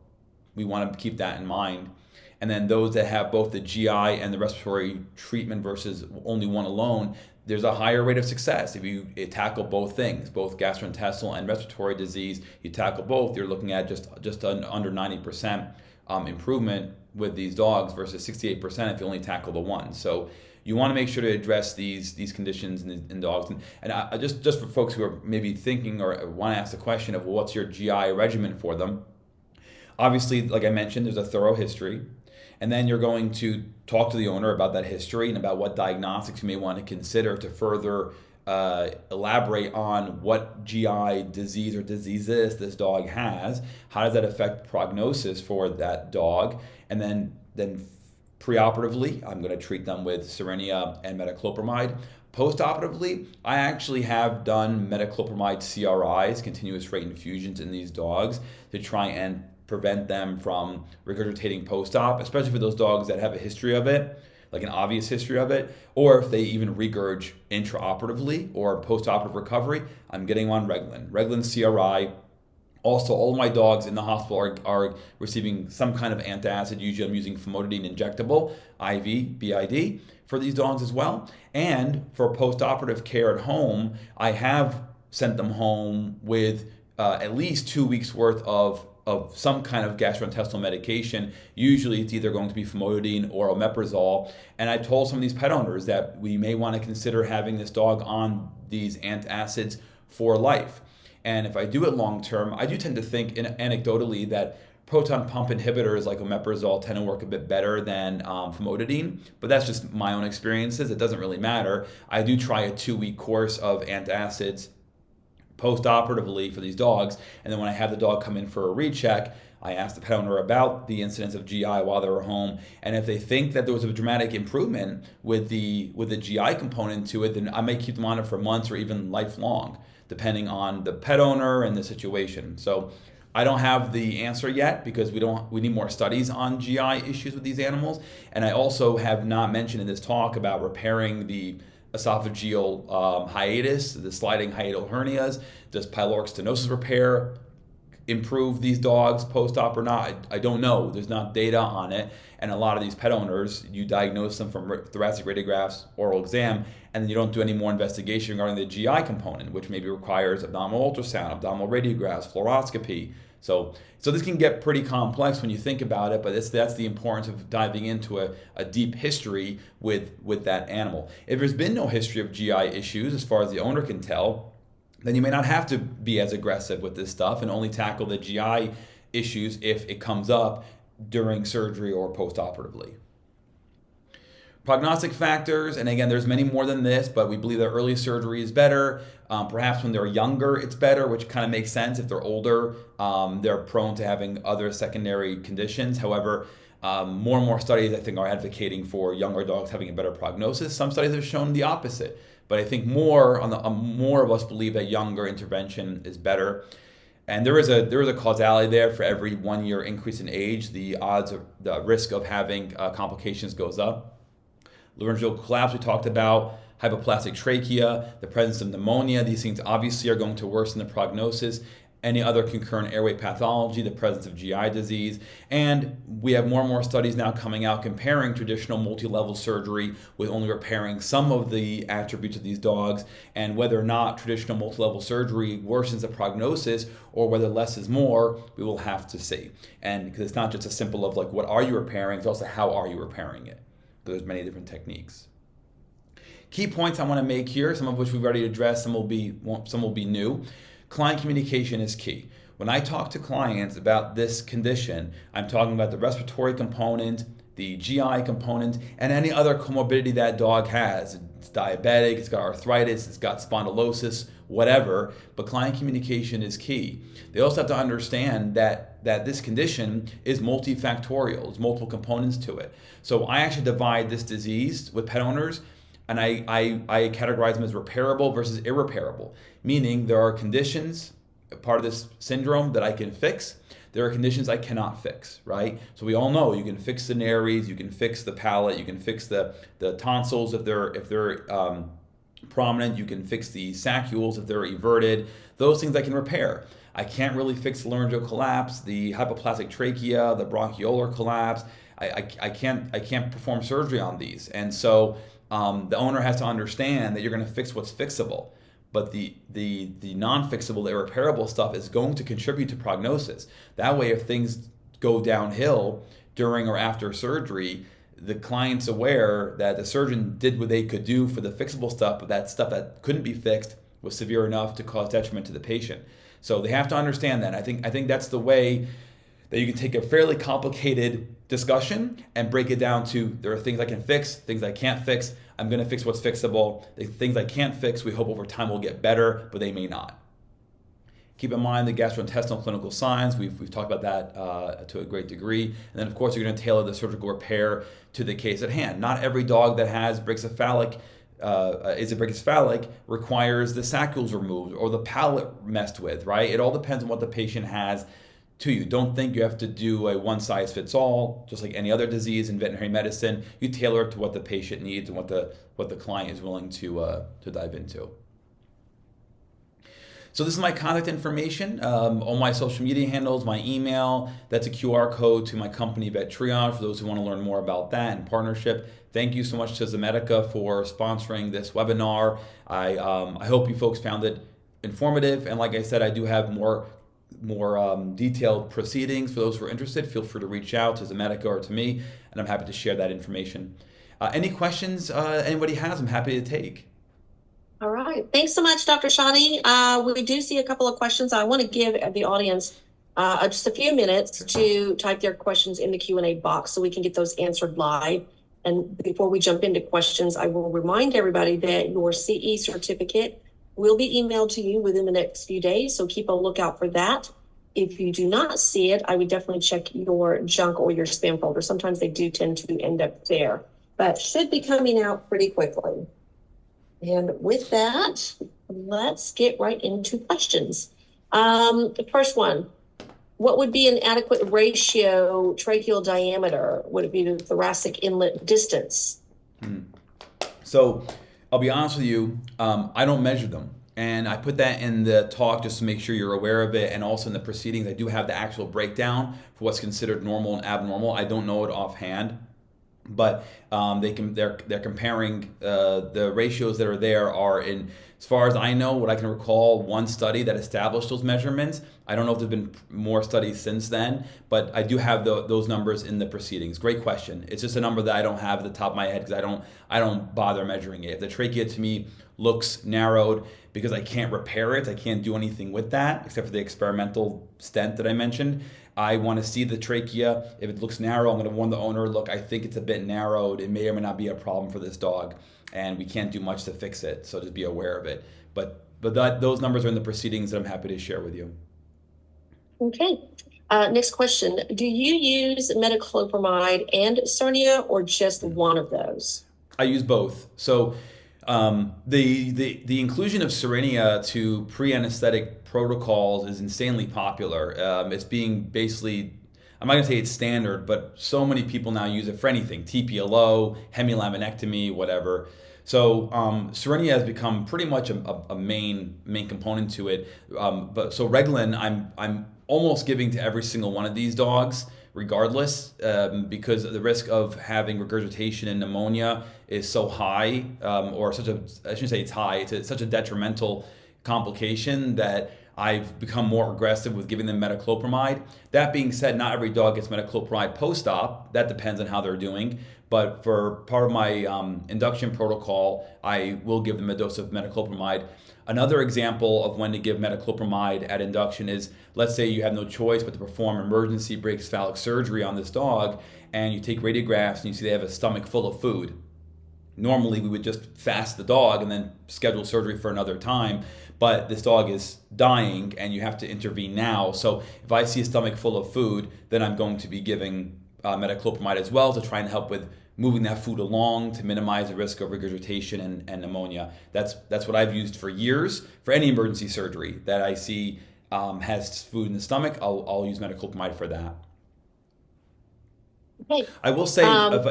we want to keep that in mind. And then those that have both the GI and the respiratory treatment versus only one alone, there's a higher rate of success. If you tackle both things, both gastrointestinal and respiratory disease, you tackle both, you're looking at just under 90% improvement with these dogs versus 68% if you only tackle the one. So you want to make sure to address these conditions in dogs. And I, just for folks who are maybe thinking or want to ask the question of, well, what's your GI regimen for them? Obviously, like I mentioned, there's a thorough history. And then you're going to talk to the owner about that history and about what diagnostics you may want to consider to further elaborate on what GI disease or diseases this dog has. How does that affect prognosis for that dog? And then preoperatively, I'm going to treat them with Cerenia and metoclopramide. Postoperatively, I actually have done metoclopramide CRIs, continuous rate infusions, in these dogs to try and prevent them from regurgitating post-op, especially for those dogs that have a history of it, like an obvious history of it, or if they even regurg intraoperatively or post-operative recovery, I'm getting on Reglan. Reglan CRI. Also, all of my dogs in the hospital are receiving some kind of antacid. Usually I'm using famotidine injectable, IV, BID, for these dogs as well. And for post-operative care at home, I have sent them home with at least 2 weeks worth of some kind of gastrointestinal medication. Usually it's either going to be famotidine or omeprazole. And I told some of these pet owners that we may want to consider having this dog on these antacids for life. And if I do it long term, I do tend to think anecdotally that proton pump inhibitors like omeprazole tend to work a bit better than famotidine, but that's just my own experiences. It doesn't really matter. I do try a 2-week course of antacids post-operatively for these dogs, and then when I have the dog come in for a recheck, I ask the pet owner about the incidence of GI while they were home, and if they think that there was a dramatic improvement with the GI component to it, then I may keep them on it for months or even lifelong, depending on the pet owner and the situation. So I don't have the answer yet because we need more studies on GI issues with these animals, and I also have not mentioned in this talk about repairing the esophageal hiatus, the sliding hiatal hernias. Does pyloric stenosis repair improve these dogs post-op or not? I don't know. There's not data on it. And a lot of these pet owners, you diagnose them from thoracic radiographs, oral exam, and then you don't do any more investigation regarding the GI component, which maybe requires abdominal ultrasound, abdominal radiographs, fluoroscopy. So this can get pretty complex when you think about it, but that's the importance of diving into a deep history with that animal. If there's been no history of GI issues, as far as the owner can tell, then you may not have to be as aggressive with this stuff and only tackle the GI issues if it comes up during surgery or post-operatively. Prognostic factors, and again, there's many more than this, but we believe that early surgery is better. Perhaps when they're younger, it's better, which kind of makes sense. If they're older, they're prone to having other secondary conditions. However, more and more studies, I think, are advocating for younger dogs having a better prognosis. Some studies have shown the opposite. But I think more of us believe that younger intervention is better. And there is a causality there. For every 1 year increase in age, the risk of having complications goes up. Laryngeal collapse we talked about, hypoplastic trachea, the presence of pneumonia. These things obviously are going to worsen the prognosis. Any other concurrent airway pathology, the presence of GI disease. And we have more and more studies now coming out comparing traditional multi-level surgery with only repairing some of the attributes of these dogs, and whether or not traditional multi-level surgery worsens the prognosis or whether less is more, we will have to see. And because it's not just a simple of like, what are you repairing? It's also how are you repairing it? There's many different techniques. Key points I want to make here, some of which we've already addressed, some will be new. Client communication is key. When I talk to clients about this condition, I'm talking about the respiratory component, the GI component, and any other comorbidity that dog has. It's diabetic, it's got arthritis, it's got spondylosis, whatever, but client communication is key. They also have to understand that this condition is multifactorial. There's multiple components to it. So I actually divide this disease with pet owners, and I categorize them as repairable versus irreparable, meaning there are conditions, part of this syndrome, that I can fix. There are conditions I cannot fix, right? So we all know you can fix the nares, you can fix the palate, you can fix the tonsils if they're prominent, you can fix the saccules if they're everted. Those things I can repair. I can't really fix the laryngeal collapse, the hypoplastic trachea, the bronchiolar collapse. I can't perform surgery on these, and so the owner has to understand that you're going to fix what's fixable, but the non-fixable, the irreparable stuff is going to contribute to prognosis. That way, if things go downhill during or after surgery, the client's aware that the surgeon did what they could do for the fixable stuff, but that stuff that couldn't be fixed was severe enough to cause detriment to the patient. So they have to understand that. I think that's the way that you can take a fairly complicated discussion and break it down to, there are things I can fix, things I can't fix. I'm going to fix what's fixable. The things I can't fix, we hope over time will get better, but they may not. Keep in mind the gastrointestinal clinical signs. We've talked about that to a great degree. And then, of course, you're going to tailor the surgical repair to the case at hand. Not every dog that has brachycephalic requires the saccules removed or the palate messed with, right? It all depends on what the patient has to you. Don't think you have to do a one-size-fits-all, just like any other disease in veterinary medicine. You tailor it to what the patient needs and what the client is willing to dive into. So this is my contact information, all my social media handles, my email. That's a QR code to my company, Vet Triage, for those who want to learn more about that and partnership. Thank you so much to Zomedica for sponsoring this webinar. I hope you folks found it informative. And like I said, I do have more detailed proceedings. For those who are interested, feel free to reach out to Zomedica or to me, and I'm happy to share that information. Any questions anybody has, I'm happy to take. All right. Thanks so much, Dr. Shadi. We do see a couple of questions. I want to give the audience just a few minutes to type their questions in the Q&A box so we can get those answered live. And before we jump into questions, I will remind everybody that your CE certificate will be emailed to you within the next few days, so keep a lookout for that. If you do not see it, I would definitely check your junk or your spam folder. Sometimes they do tend to end up there, but should be coming out pretty quickly. And with that, let's get right into questions. The first one, what would be an adequate ratio tracheal diameter? Would it be the thoracic inlet distance? So I'll be honest with you, I don't measure them. And I put that in the talk just to make sure you're aware of it. And also in the proceedings, I do have the actual breakdown for what's considered normal and abnormal. I don't know it offhand. But they're comparing the ratios that are there are, in as far as I know, what I can recall, one study that established those measurements. I don't know if there's been more studies since then, but I do have those numbers in the proceedings. Great question. It's just a number that I don't have at the top of my head because I don't bother measuring it. If the trachea to me looks narrowed because I can't repair it, I can't do anything with that except for the experimental stent that I mentioned. I want to see the trachea. If it looks narrow, I'm going to warn the owner, look, I think it's a bit narrowed. It may or may not be a problem for this dog, and we can't do much to fix it, so just be aware of it. But those numbers are in the proceedings that I'm happy to share with you. Okay. Next question. Do you use metoclopramide and Cernia or just one of those? I use both. So The inclusion of Cerenia to pre-anesthetic protocols is insanely popular. It's being basically, I'm not gonna say it's standard, but so many people now use it for anything: TPLO, hemilaminectomy, whatever. So Cerenia has become pretty much a main component to it. But so Reglan, I'm almost giving to every single one of these dogs, regardless, because the risk of having regurgitation and pneumonia is so high, or such a, I shouldn't say it's high, it's such a detrimental complication that I've become more aggressive with giving them metoclopramide. That being said, not every dog gets metoclopramide post-op. That depends on how they're doing. But for part of my induction protocol, I will give them a dose of metoclopramide. Another example of when to give metoclopramide at induction is, let's say you have no choice but to perform emergency brachycephalic surgery on this dog, and you take radiographs and you see they have a stomach full of food. Normally we would just fast the dog and then schedule surgery for another time, but this dog is dying and you have to intervene now. So if I see a stomach full of food, then I'm going to be giving metoclopramide as well to try and help with moving that food along to minimize the risk of regurgitation and pneumonia. That's what I've used for years for any emergency surgery that I see has food in the stomach. I'll use metoclopramide for that. Okay. I will say,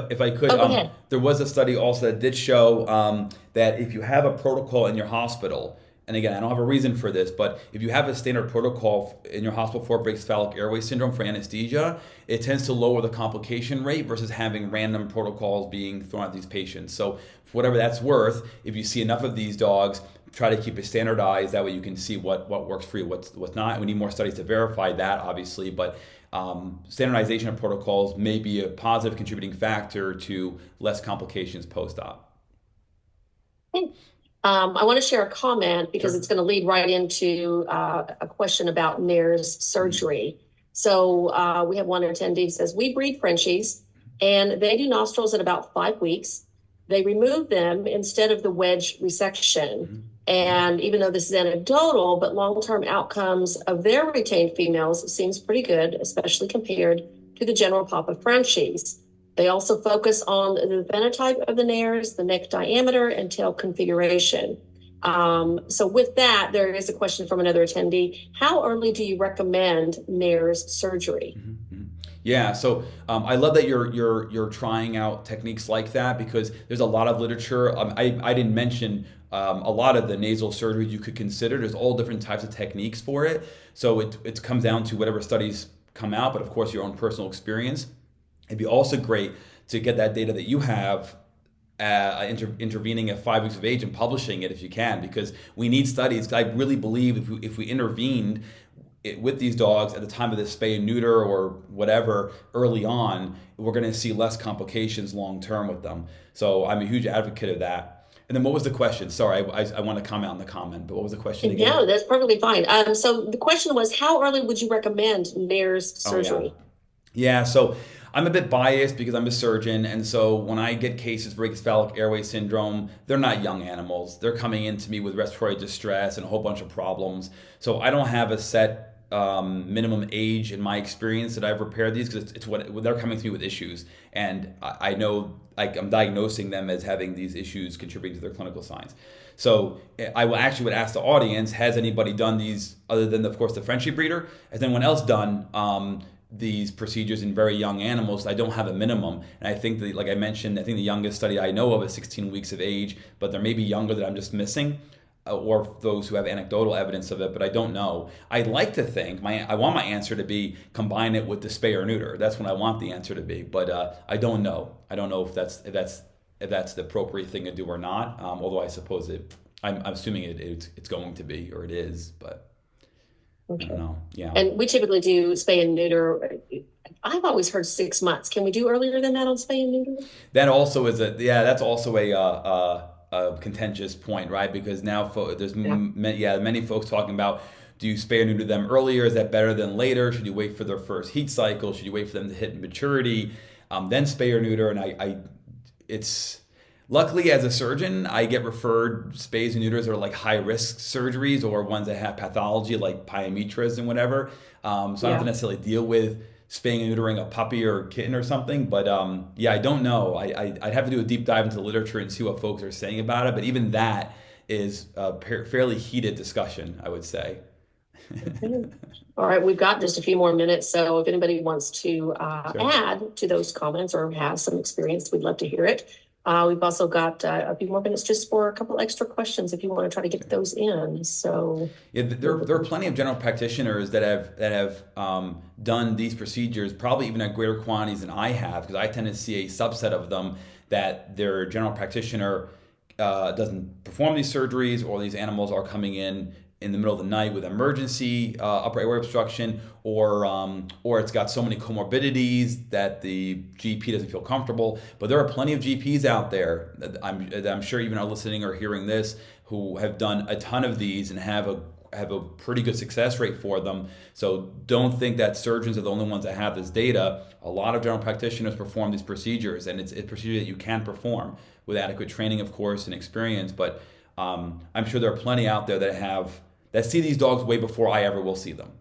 if I could, go ahead. there was a study also that did show that if you have a protocol in your hospital, and again, I don't have a reason for this, but if you have a standard protocol in your hospital for brachycephalic airway syndrome for anesthesia, it tends to lower the complication rate versus having random protocols being thrown at these patients. So for whatever that's worth, if you see enough of these dogs, try to keep it standardized. That way you can see what works for you, what's not. We need more studies to verify that, obviously, but standardization of protocols may be a positive contributing factor to less complications post-op. I want to share a comment because it's going to lead right into a question about Nair's surgery. So we have one attendee who says, we breed Frenchies and they do nostrils at about 5 weeks. They remove them instead of the wedge resection. And even though this is anecdotal, but long-term outcomes of their retained females seems pretty good, especially compared to the general Papa Frenchies. They also focus on the phenotype of the Nairs, the neck diameter, and tail configuration. So with that, there is a question from another attendee. How early do you recommend Nair's surgery? Yeah, so I love that you're trying out techniques like that, because there's a lot of literature. I didn't mention a lot of the nasal surgeries you could consider. There's all different types of techniques for it. So it comes down to whatever studies come out, but of course your own personal experience. It'd be also great to get that data that you have intervening at 5 weeks of age and publishing it if you can, because we need studies. I really believe if we intervened with these dogs at the time of the spay and neuter or whatever early on, we're going to see less complications long term with them. So I'm a huge advocate of that. And then what was the question? Sorry, I want to comment on the comment, but what was the question again? Yeah, that's perfectly fine. So the question was, how early would you recommend Nair's surgery? Yeah, so I'm a bit biased because I'm a surgeon, and so when I get cases for brachycephalic airway syndrome, they're not young animals. They're coming in to me with respiratory distress and a whole bunch of problems. So I don't have a set minimum age in my experience that I've repaired these, because it's what they're coming to me with issues, and I know I'm diagnosing them as having these issues contributing to their clinical signs. So I would ask the audience, has anybody done these other than, of course, the Frenchie breeder? Has anyone else done these procedures in very young animals? I don't have a minimum, and I think that, like I mentioned, I think the youngest study I know of is 16 weeks of age, but there may be younger that I'm just missing, or those who have anecdotal evidence of it, but I don't know. I'd like to think I want my answer to be combine it with the spay or neuter. That's what I want the answer to be, but I don't know. I don't know if that's the appropriate thing to do or not. Although I suppose I'm assuming it's going to be, or it is, but. Okay. I don't know. Yeah. And we typically do spay and neuter. I've always heard 6 months. Can we do earlier than that on spay and neuter? That also is that's also a contentious point, right? Because now there's many folks talking about, do you spay or neuter them earlier? Is that better than later? Should you wait for their first heat cycle? Should you wait for them to hit maturity, then spay or neuter? And it's luckily, as a surgeon, I get referred spays and neuters are like high risk surgeries or ones that have pathology like pyometras and whatever. So I don't have to necessarily deal with spaying and neutering a puppy or kitten or something. But yeah, I don't know. I'd have to do a deep dive into the literature and see what folks are saying about it. But even that is a fairly heated discussion, I would say. Okay. All right, we've got just a few more minutes, so if anybody wants to Sure. add to those comments or have some experience, we'd love to hear it. We've also got a few more minutes just for a couple extra questions if you want to try to get those in. So Yeah, there are plenty of general practitioners that have done these procedures, probably even at greater quantities than I have, because I tend to see a subset of them that their general practitioner doesn't perform these surgeries, or these animals are coming in the middle of the night with emergency upper airway obstruction, or it's got so many comorbidities that the GP doesn't feel comfortable. But there are plenty of GPs out there that I'm sure even are listening or hearing this, who have done a ton of these and have a pretty good success rate for them. So don't think that surgeons are the only ones that have this data. A lot of general practitioners perform these procedures, and it's a procedure that you can perform with adequate training, of course, and experience. But I'm sure there are plenty out there that see these dogs way before I ever will see them.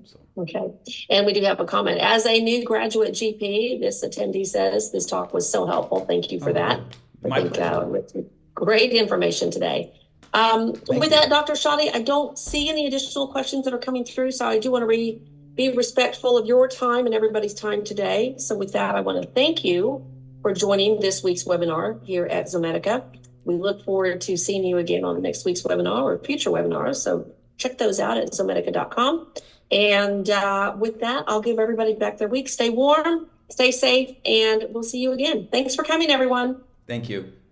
So. okay, and we do have a comment. As a new graduate GP, this attendee says this talk was so helpful. Thank you for that. My pleasure. With great information today. With that, Dr. Shoddy, I don't see any additional questions that are coming through, so I do want to be respectful of your time and everybody's time today. So with that, I want to thank you for joining this week's webinar here at Zomedica. We look forward to seeing you again on next week's webinar or future webinars. So check those out at zomedica.com. And with that, I'll give everybody back their week. Stay warm, stay safe, and we'll see you again. Thanks for coming, everyone. Thank you.